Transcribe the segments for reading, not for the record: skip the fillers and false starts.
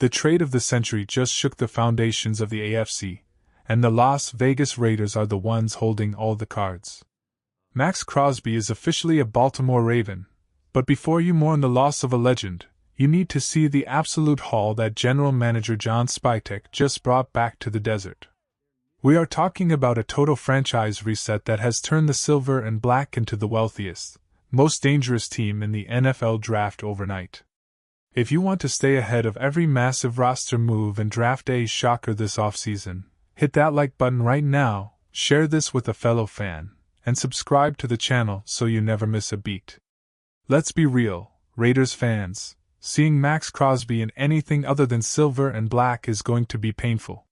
The trade of the century just shook the foundations of the AFC, and the Las Vegas Raiders are the ones holding all the cards. Max Crosby is officially a Baltimore Raven, but before you mourn the loss of a legend, you need to see the absolute haul that General Manager John Spytek just brought back to the desert. We are talking about a total franchise reset that has turned the silver and black into the wealthiest, most dangerous team in the NFL draft overnight. If you want to stay ahead of every massive roster move and draft day shocker this offseason, hit that like button right now, share this with a fellow fan, and subscribe to the channel so you never miss a beat. Let's be real, Raiders fans, seeing Max Crosby in anything other than silver and black is going to be painful.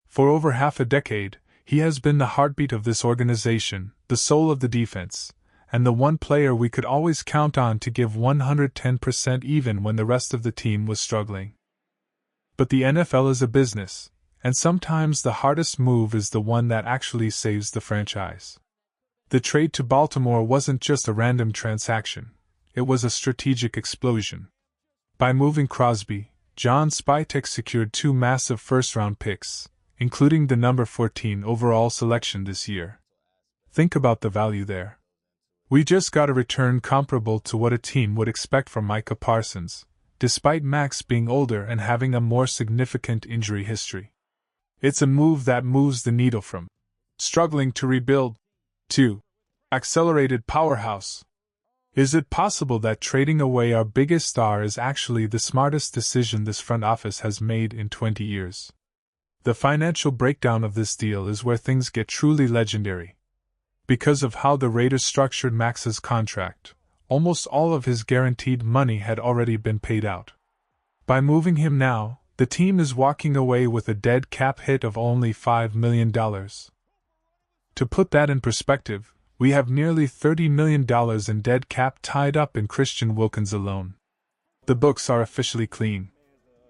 For over half a decade, he has been the heartbeat of this organization, the soul of the defense, and the one player we could always count on to give 110% even when the rest of the team was struggling. But the NFL is a business, and sometimes the hardest move is the one that actually saves the franchise. The trade to Baltimore wasn't just a random transaction, it was a strategic explosion. By moving Crosby, John Spytek secured 2 massive first-round picks, including the number 14 overall selection this year. Think about the value there. We just got a return comparable to what a team would expect from Micah Parsons, despite Max being older and having a more significant injury history. It's a move that moves the needle from struggling to rebuild to accelerated powerhouse. Is it possible that trading away our biggest star is actually the smartest decision this front office has made in 20 years? The financial breakdown of this deal is where things get truly legendary. Because of how the Raiders structured Max's contract, almost all of his guaranteed money had already been paid out. By moving him now, the team is walking away with a dead cap hit of only $5 million. To put that in perspective, we have nearly $30 million in dead cap tied up in Christian Wilkins alone. The books are officially clean.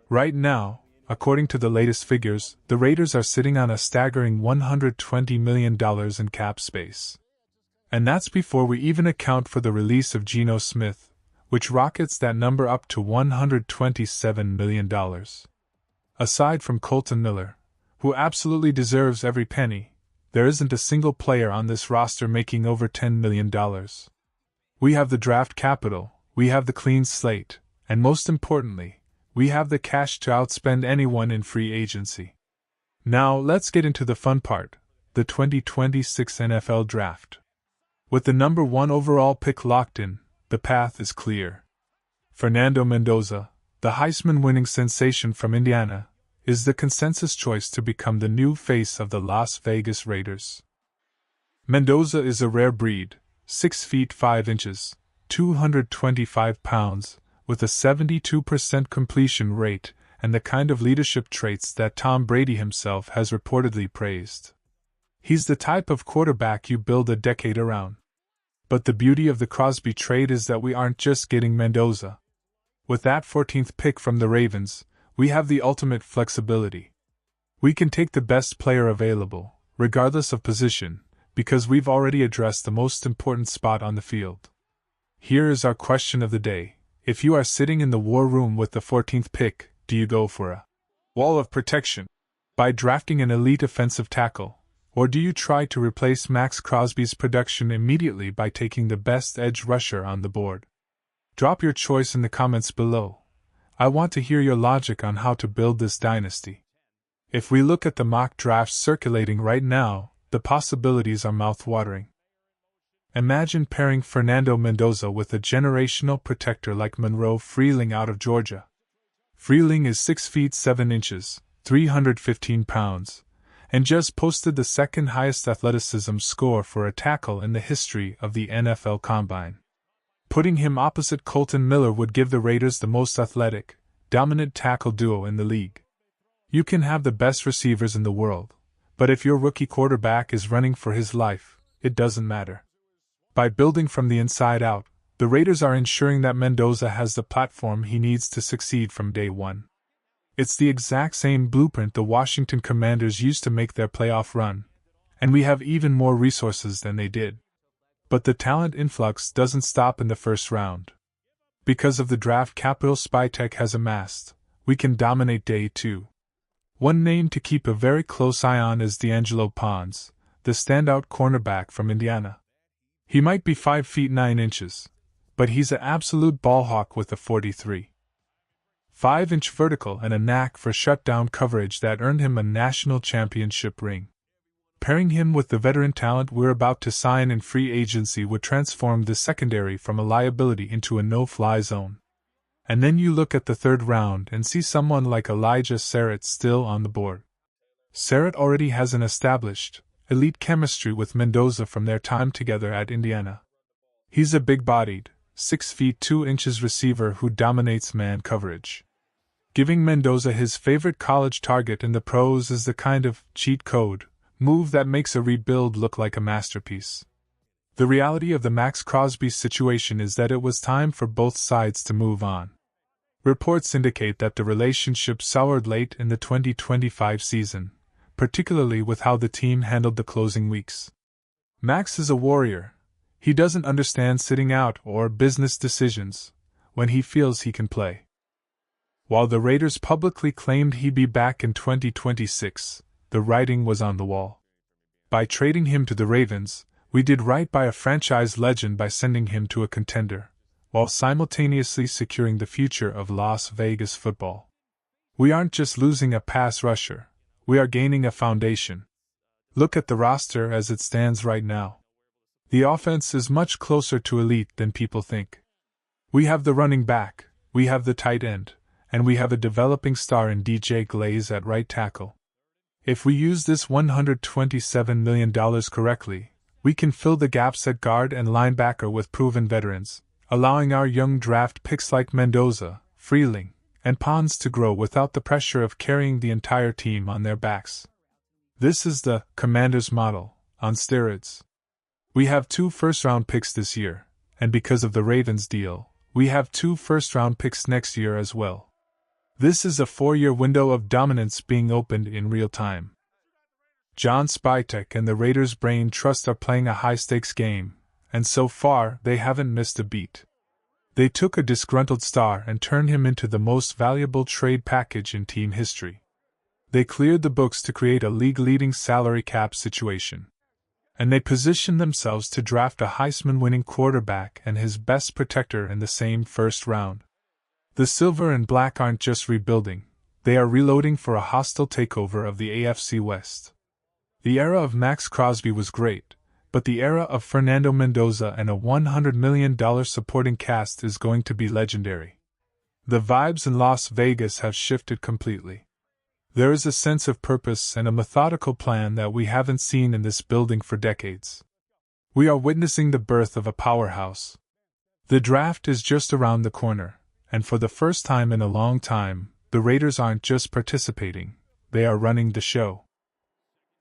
Right now, according to the latest figures, the Raiders are sitting on a staggering $120 million in cap space. And that's before we even account for the release of Geno Smith, which rockets that number up to $127 million. Aside from Colton Miller, who absolutely deserves every penny, there isn't a single player on this roster making over $10 million. We have the draft capital, we have the clean slate, and most importantly, we have the cash to outspend anyone in free agency. Now let's get into the fun part, the 2026 NFL Draft. With the number 1 overall pick locked in, the path is clear. Fernando Mendoza, the Heisman-winning sensation from Indiana, is the consensus choice to become the new face of the Las Vegas Raiders. Mendoza is a rare breed, 6 feet 5 inches, 225 pounds, with a 72% completion rate and the kind of leadership traits that Tom Brady himself has reportedly praised. He's the type of quarterback you build a decade around. But the beauty of the Crosby trade is that we aren't just getting Mendoza. With that 14th pick from the Ravens, we have the ultimate flexibility. We can take the best player available, regardless of position, because we've already addressed the most important spot on the field. Here is our question of the day. If you are sitting in the war room with the 14th pick, do you go for a wall of protection by drafting an elite offensive tackle, or do you try to replace Max Crosby's production immediately by taking the best edge rusher on the board? Drop your choice in the comments below. I want to hear your logic on how to build this dynasty. If we look at the mock drafts circulating right now, the possibilities are mouth-watering. Imagine pairing Fernando Mendoza with a generational protector like Monroe Freeling out of Georgia. Freeling is 6 feet 7 inches, 315 pounds, and just posted the second highest athleticism score for a tackle in the history of the NFL Combine. Putting him opposite Colton Miller would give the Raiders the most athletic, dominant tackle duo in the league. You can have the best receivers in the world, but if your rookie quarterback is running for his life, it doesn't matter. By building from the inside out, the Raiders are ensuring that Mendoza has the platform he needs to succeed from day one. It's the exact same blueprint the Washington Commanders used to make their playoff run, and we have even more resources than they did. But the talent influx doesn't stop in the first round. Because of the draft capital Spytek has amassed, we can dominate day 2. One name to keep a very close eye on is D'Angelo Pons, the standout cornerback from Indiana. He might be 5 feet 9 inches, but he's an absolute ballhawk with a 43.5-inch vertical and a knack for shutdown coverage that earned him a national championship ring. Pairing him with the veteran talent we're about to sign in free agency would transform the secondary from a liability into a no-fly zone. And then you look at the 3rd round and see someone like Elijah Sarrett still on the board. Sarrett already has an established, elite chemistry with Mendoza from their time together at Indiana. He's a big-bodied, 6 feet 2 inches receiver who dominates man coverage. Giving Mendoza his favorite college target in the pros is the kind of cheat code move that makes a rebuild look like a masterpiece. The reality of the Max Crosby situation is that it was time for both sides to move on. Reports indicate that the relationship soured late in the 2025 season, particularly with how the team handled the closing weeks. Max is a warrior. He doesn't understand sitting out or business decisions when he feels he can play. While the Raiders publicly claimed he'd be back in 2026, the writing was on the wall. By trading him to the Ravens, we did right by a franchise legend by sending him to a contender, while simultaneously securing the future of Las Vegas football. We aren't just losing a pass rusher, we are gaining a foundation. Look at the roster as it stands right now. The offense is much closer to elite than people think. We have the running back, we have the tight end, and we have a developing star in DJ Glaze at right tackle. If we use this $127 million correctly, we can fill the gaps at guard and linebacker with proven veterans, allowing our young draft picks like Mendoza, Freeling, and Pons to grow without the pressure of carrying the entire team on their backs. This is the Commanders model, on steroids. We have 2 first-round picks this year, and because of the Ravens deal, we have 2 first-round picks next year as well. This is a 4-year window of dominance being opened in real time. John Spytek and the Raiders' brain trust are playing a high-stakes game, and so far they haven't missed a beat. They took a disgruntled star and turned him into the most valuable trade package in team history. They cleared the books to create a league-leading salary cap situation. And they positioned themselves to draft a Heisman-winning quarterback and his best protector in the same first round. The Silver and Black aren't just rebuilding, they are reloading for a hostile takeover of the AFC West. The era of Max Crosby was great, but the era of Fernando Mendoza and a $100 million supporting cast is going to be legendary. The vibes in Las Vegas have shifted completely. There is a sense of purpose and a methodical plan that we haven't seen in this building for decades. We are witnessing the birth of a powerhouse. The draft is just around the corner. And for the first time in a long time, the Raiders aren't just participating, they are running the show.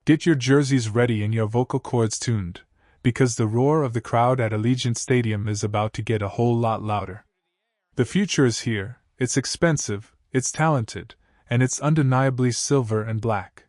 Get your jerseys ready and your vocal cords tuned, because the roar of the crowd at Allegiant Stadium is about to get a whole lot louder. The future is here, it's expensive, it's talented, and it's undeniably silver and black.